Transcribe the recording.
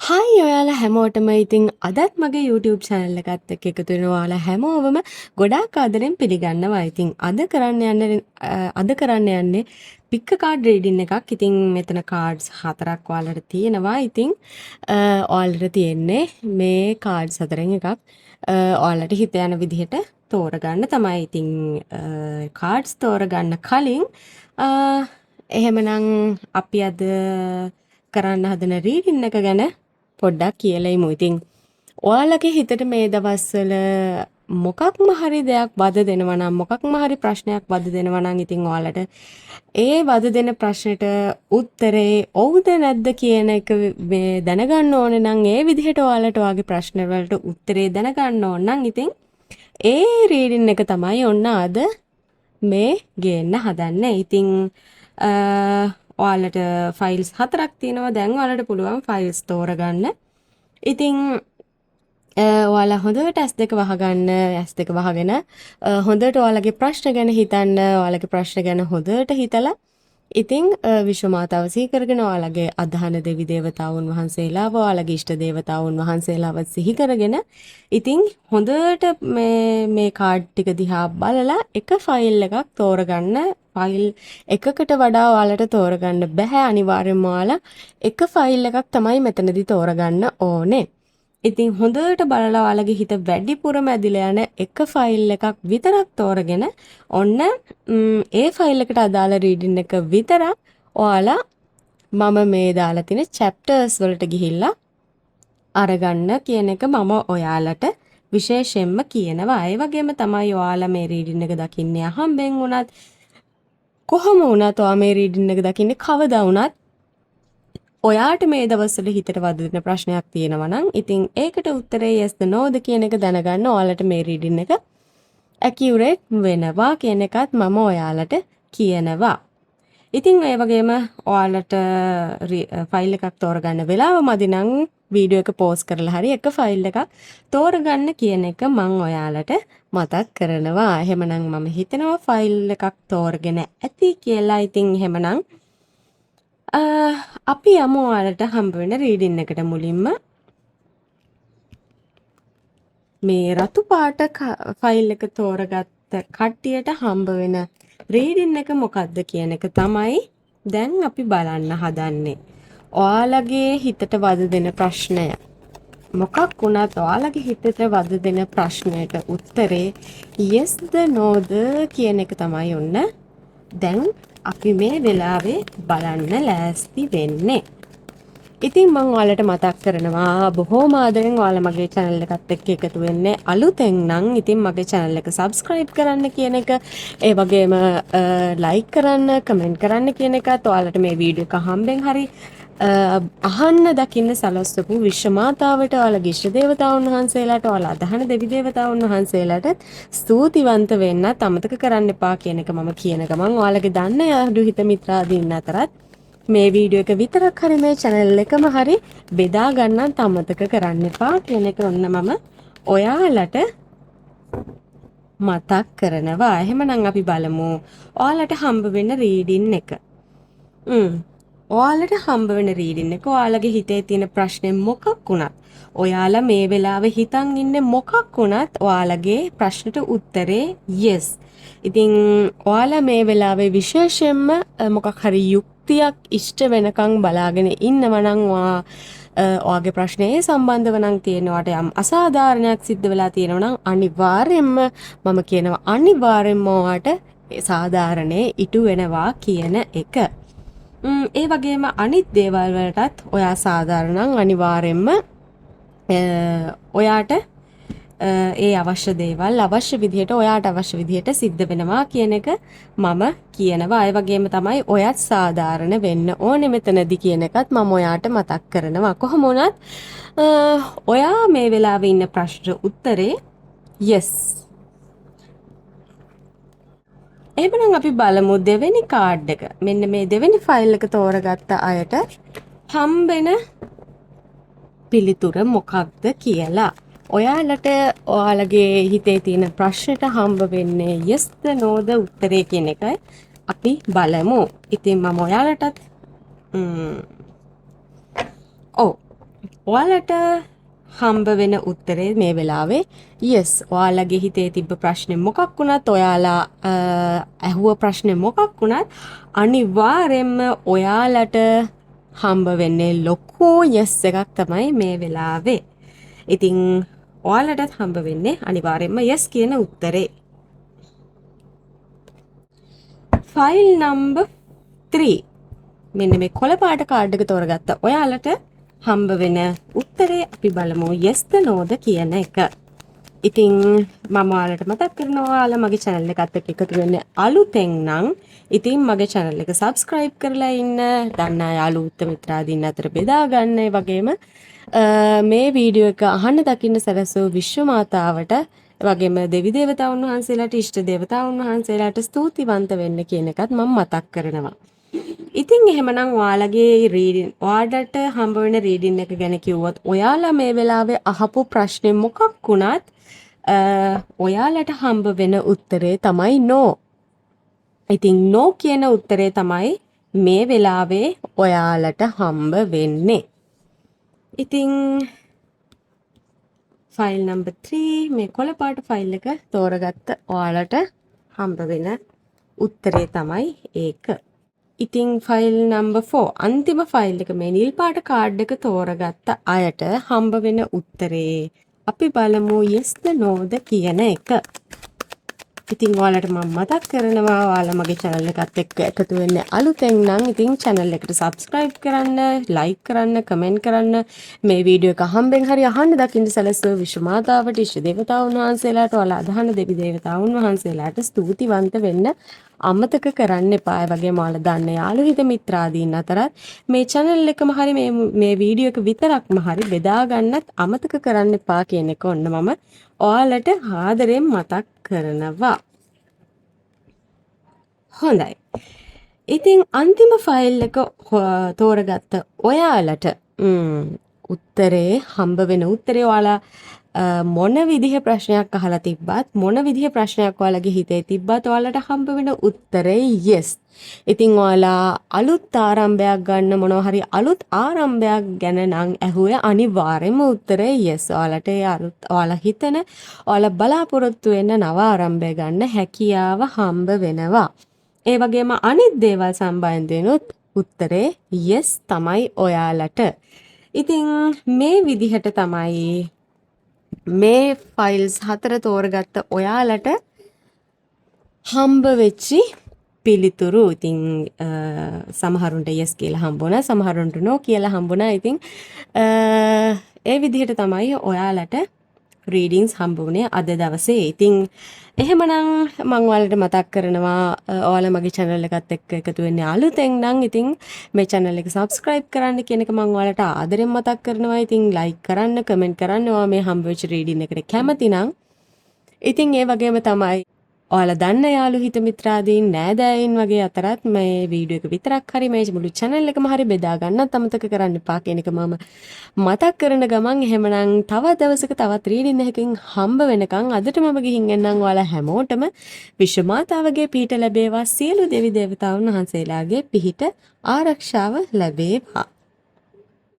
හයි ඔයාලා හැමෝටම ඉතින් අදත් මගේ YouTube channel එකත් එක්ක එකතු වෙන ඔයාලා හැමෝවම ගොඩාක් ආදරෙන් පිළිගන්නවා. ඉතින් අද කරන්න යන්නේ pick a card reading එකක්. ඉතින් මෙතන cards 4ක් ඔයාලට තියෙනවා. ඉතින් ඔයාලට තියෙන්නේ මේ cards 4න් එකක් ඔයාලට හිත යන විදිහට තෝරගන්න තමයි. ඉතින් cards තෝරගන්න කලින් එහෙමනම් අපි අද කරන්න හදන රීඩින් එක ගැන පොඩ්ඩක් කියලයිමු. ඉතින් ඔයාලගේ හිතට මේ දවස්වල මොකක්ම හරි දෙයක් වද දෙනවා නම් මොකක්ම හරි ප්‍රශ්නයක් වද දෙනවා නම් ඉතින් ඔයාලට ඒ වද දෙන ප්‍රශ්නෙට උත්තරේ ඔව්ද නැද්ද කියන එක මේ දැනගන්න ඕනේ නම් ඒ විදිහට ඔයාලට ඔයාගේ ප්‍රශ්න වලට උත්තරේ දැනගන්න ඕන නම් ඉතින් ඒ රීඩින් එක තමයි ඔන්න අද මේ ගේන්න හදන්නේ. ඉතින් ඔයාලට ෆයිල්ස් 4ක් තියෙනවා. දැන් ඔයාලට පුළුවන් ෆයිල්ස් තෝරගන්න. ඉතින් ඔයාලා හොඳට S2 වහගන්න. S2 වහගෙන හොඳට ඔයාලගේ ප්‍රශ්න ගැන හිතන්න. ඔයාලගේ ප්‍රශ්න ගැන හොඳට හිතලා ඉතින් විශ්ව මාතාව සිහි කරගෙන ඔයාලගේ අදහන දෙවි දේවතාවුන් වහන්සේලාව ඔයාලගේ ඉෂ්ට දේවතාවුන් වහන්සේලාව සිහි කරගෙන ඉතින් හොඳට මේ කාඩ් ටික දිහා බලලා එක ෆයිල් එකක් තෝරගන්න. ෆයිල් එකකට වඩා ඔයාලට තෝරගන්න බෑ. අනිවාර්යයෙන්ම ඔයාලා එක ෆයිල් එකක් තමයි මෙතනදී තෝරගන්න ඕනේ. ඉතින් හොඳට බලලා ඔයාලගේ හිත වැඩිපුරම ඇදිලා යන එක ෆයිල් එකක් විතරක් තෝරගෙන ඔන්න ඒ ෆයිල් එකට අදාළ රීඩින් එක විතරක් ඔයාලා මම මේ දාලා තියෙන chapters වලට ගිහිල්ලා අරගන්න කියන එක මම ඔයාලට විශේෂයෙන්ම කියනවා. ඒ වගේම තමයි ඔයාලා මේ රීඩින් එක දකින්නේ අහම්බෙන් වුණත් කොහොම වුණත් ඔයා මේ රීඩින් එක දකින්නේ කවදා වුණත් ඔයාට මේ දවස්වල හිතට වද දෙන ප්‍රශ්නයක් තියෙනවා නම් ඉතින් ඒකට උත්තරේ yes the no ද කියන එක දැනගන්න ඔයාලට මේ රීඩින් එක accurate වෙනවා කියන එකත් මම ඔයාලට කියනවා. ඉතින් ඒ වගේම ඔයාලට ෆයිල් එකක් තෝරගන්න වෙලාව මදි නම් වීඩියෝ එක පෝස් කරලා හරි එක ෆයිල් එකක් තෝරගන්න කියන එක මම ඔයාලට මතක් කරනවා. එහෙමනම් මම හිතනවා ෆයිල් එකක් තෝරගෙන ඇති කියලා. ඉතින් එහෙමනම් අපි යමු ඔයාලට හම්බ වෙන රීඩින් එකට. මුලින්ම මේ රතු පාට ෆයිල් එක තෝරගත්ත කට්ටියට හම්බ වෙන රීඩින් එක මොකක්ද කියන එක තමයි දැන් අපි බලන්න හදන්නේ. ඔයාලගේ හිතට වද දෙන ප්‍රශ්නය මොකක් වුණත් ඔයාලගේ හිතට වද දෙන ප්‍රශ්නයට උත්තරේ yes ද no ද කියන එක තමයි ඔන්න දැන් අපි මේ වෙලාවේ බලන්න ලෑස්ති වෙන්නේ. ඉතින් මම ඔයාලට මතක් කරනවා බොහොම ආදරෙන් ඔයාලා මගේ channel එකත් එක්ක එකතු වෙන්නේ අලුතෙන් නම් ඉතින් මගේ channel එක subscribe කරන්න කියන එක ඒ වගේම like කරන්න comment කරන්න කියන එකත් ඔයාලට මේ වීඩියෝ එක හම්බෙන් හරි අහන්න දකින්න සලස්වපු විශ්ව මාතාවට ඔයාලගේ ඉෂ්ට දේවතාවුන් වහන්සේලාට ඔයාලා අදහන දෙවි දේවතාවුන් වහන්සේලාට ස්තුතිවන්ත වෙන්නත් අමතක කරන්න එපා කියන එක මම කියන ගමන් ඔයාලගේ දන්න යාළු හිත මිත්‍රාදීන් අතරත් මේ වීඩියෝ එක විතරක් හරි මේ channel එකම හරි බෙදා ගන්නත් අමතක කරන්න එපා කියන එක ඔන්න මම ඔයාලට මතක් කරනවා. එහෙමනම් අපි බලමු ඔයාලට හම්බ වෙන රීඩින් එක. ඔයාලට හම්බ වෙන රීඩින් එක ඔයාලගේ හිතේ තියෙන ප්‍රශ්නේ මොකක් වුණත් ඔයාලා මේ වෙලාවේ හිතන් ඉන්නේ මොකක් වුණත් ඔයාලගේ ප්‍රශ්නට උත්තරේ yes. ඉතින් ඔයාලා මේ වෙලාවේ විශේෂයෙන්ම මොකක් හරි යුක්තියක් ඉෂ්ට වෙනකන් බලාගෙන ඉන්නවා නම් ඔයාගේ ප්‍රශ්නේ සම්බන්ධව නම් තියෙනවට යම් අසාධාරණයක් සිද්ධ වෙලා තියෙනවා නම් අනිවාර්යයෙන්ම මම කියනවා අනිවාර්යයෙන්ම ඔයාට සාධාරණේ ඉටු වෙනවා කියන එක. ඒ වගේම අනිත් දේවල් වලටත් ඔයා සාධාරණම් අනිවාර්යෙන්ම ඔයාට ඒ අවශ්‍ය දේවල් අවශ්‍ය විදිහට ඔයාට අවශ්‍ය විදිහට සිද්ධ වෙනවා කියන එක මම කියනවා. ඒ වගේම තමයි ඔයත් සාධාරණ වෙන්න ඕනේ මෙතනදී කියන එකත් මම ඔයාට මතක් කරනවා. කොහොම වුණත් ඔයා මේ වෙලාවේ ඉන්න ප්‍රශ්න උත්තරේ yes. එහෙනම් අපි බලමු දෙවෙනි කාඩ් එක. මෙන්න මේ දෙවෙනි ෆයිල් එක තෝරගත්ත අයට හම්බෙන පිළිතුර මොකක්ද කියලා. ඔයාලට ඔයාලගේ හිතේ තියෙන ප්‍රශ්නෙට හම්බ වෙන්නේ yes ද no ද උත්තරේ කියන එකයි අපි බලමු. ඉතින් මම ඔයාලටත් ඔයාලට හම්බ වෙන උත්තරේ මේ වෙලාවේ yes. ඔයාලගේ හිතේ තිබ්බ ප්‍රශ්නේ මොකක් වුණත් ඔයාලා ඇහුව ප්‍රශ්නේ මොකක් වුණත් අනිවාර්යෙන්ම ඔයාලට හම්බ වෙන්නේ ලොකු yes එකක් තමයි මේ වෙලාවේ. ඉතින් ඔයාලටත් හම්බ වෙන්නේ අනිවාර්යෙන්ම yes කියන උත්තරේ. ෆයිල් නම්බර් 3 මෙන්න මේ කොළ පාට කාඩ් එක තෝරගත්ත ඔයාලට හම්බ වෙන උත්තරේ අපි බලමු yes ද no ද කියන එක. ඉතින් මම ඔයාලට මතක් කරනවා ඔයාලා මගේ channel එකත් එක්ක එකතු වෙන්න අලුතෙන් නම් ඉතින් මගේ channel එක subscribe කරලා ඉන්න, දන්නා යාළුවෝ මිත්‍රාදීන් අතර බෙදා ගන්න. ඒ වගේම මේ වීඩියෝ එක අහන්න දකින්න සැලසූ විශ්ව මාතාවට වගේම දෙවි දේවතාවුන් වහන්සේලාට ඉෂ්ට දේවතාවුන් වහන්සේලාට ස්තුතිවන්ත වෙන්න කියන එකත් මම මතක් කරනවා. ඉතින් එහෙමනම් ඔයාලගේ රීඩින් ඔයාලට හම්බ වෙන රීඩින් එක ගැන කිව්වොත් ඔයාලා මේ වෙලාවේ අහපු ප්‍රශ්නේ මොකක් වුණත් ඔයාලට හම්බ වෙන උත්තරේ තමයි no. ඉතින් no කියන උත්තරේ තමයි මේ වෙලාවේ ඔයාලට හම්බ වෙන්නේ. ඉතින් ෆයිල් නම්බර් 3 මේ කොළ පාට ෆයිල් එක තෝරගත්ත ඔයාලට හම්බ වෙන උත්තරේ තමයි ඒක. ඉතින් ෆයිල් නම්බර් 4 අන්තිම ෆයිල් එක මේ නිල් පාට කාඩ් එක තෝරගත්ත අයට හම්බ වෙන උත්තරේ අපි බලමු yes ද no ද කියන එක. ඉතින් ඔයාලට මම මතක් කරනවා ඔයාලා මගේ channel එකත් එක්ක එකතු වෙන්න අලුතෙන් නම් ඉතින් channel එකට subscribe කරන්න, like කරන්න, comment කරන්න. මේ වීඩියෝ එක අහම්බෙන් හරි අහන්න දකින්න සැලසුව විශ්ව මාතාවට, ඉෂ්ට දේවතාවුන් වහන්සේලාට, ඔයාලා අදහන දෙවි දේවතාවුන් වහන්සේලාට ස්තුතිවන්ත වෙන්න අමතක කරන්න එපා. ඒ වගේම ඔයාලා දන්න යාළු හිත මිත්‍රාදීන් අතරත් මේ channel එකම හරි මේ වීඩියෝ එක විතරක්ම හරි බෙදා ගන්නත් අමතක කරන්න එපා කියන එක ඔන්න මම ඔයාලට ආදරෙන් මතක් කරනවා. හොඳයි. ඉතින් අන්තිම ෆයිල් එක තෝරගත්ත ඔයාලට උත්තරේ හම්බ වෙන උත්තරේ ඔයාලා මොන විදිහ ප්‍රශ්නයක් අහලා තිබ්බත් මොන විදිහ ප්‍රශ්නයක් ඔයාලගේ හිතේ තිබ්බත් ඔයාලට හම්බ වෙන උත්තරේ yes. ඉතින් ඔයාලා අලුත් ආරම්භයක් ගන්න මොනවා හරි අලුත් ආරම්භයක් ගැන නම් ඇහුවේ අනිවාර්යයෙන්ම උත්තරේ yes. ඔයාලට ඒ අලුත් ඔයාලා හිතන ඔයාලා බලාපොරොත්තු වෙන නව ආරම්භය ගන්න හැකියාව හම්බ වෙනවා. ඒ වගේම අනිත් දේවල් සම්බන්ධයෙන්ුත් උත්තරේ yes තමයි ඔයාලට. ඉතින් මේ විදිහට තමයි මේ ෆයිල්ස් 4 තෝරගත්ත ඔයාලට හම්බ වෙච්චි පිළිතුරු. ඉතින් සමහරුන්ට yes කියලා හම්බුණා, සමහරුන්ට no කියලා හම්බුණා. ඉතින් ඒ විදිහට තමයි ඔයාලට රීඩින්ග්ස් හම්බුනේ අද දවසේ. ඉතින් එහෙමනම් මම ඔයාලට මතක් කරනවා ඔයාලා මගේ channel එකත් එක්ක එකතු වෙන්නේ අලුතෙන් නම් ඉතින් මේ channel එක subscribe කරන්න කියන එක මම ඔයාලට ආදරෙන් මතක් කරනවා. ඉතින් like කරන්න, comment කරන්න ඔයා මේ හම්බ වෙච්ච රීඩින් එකට කැමති නම්. ඉතින් ඒ වගේම තමයි ඔයාලා දන්න යාළු හිත මිත්‍රාදීන් නෑදෑයින් වගේ අතරත් මේ වීඩියෝ එක විතරක් හරි මේ මුළු channel එකම හරි බෙදා ගන්නත් අමතක කරන්න එපා කියන එක මම මතක් කරන ගමන් එහෙමනම් තව දවසක තවත් රීඩින් එකකින් හම්බ වෙනකන් අදට මම ගිහින් එන්නම්. ඔයාලා හැමෝටම විශ්ව මාතාවගේ පිහිට ලැබේවා. සියලු දෙවි දේවතාවුන් වහන්සේලාගේ පිහිට ආරක්ෂාව ලැබේවා.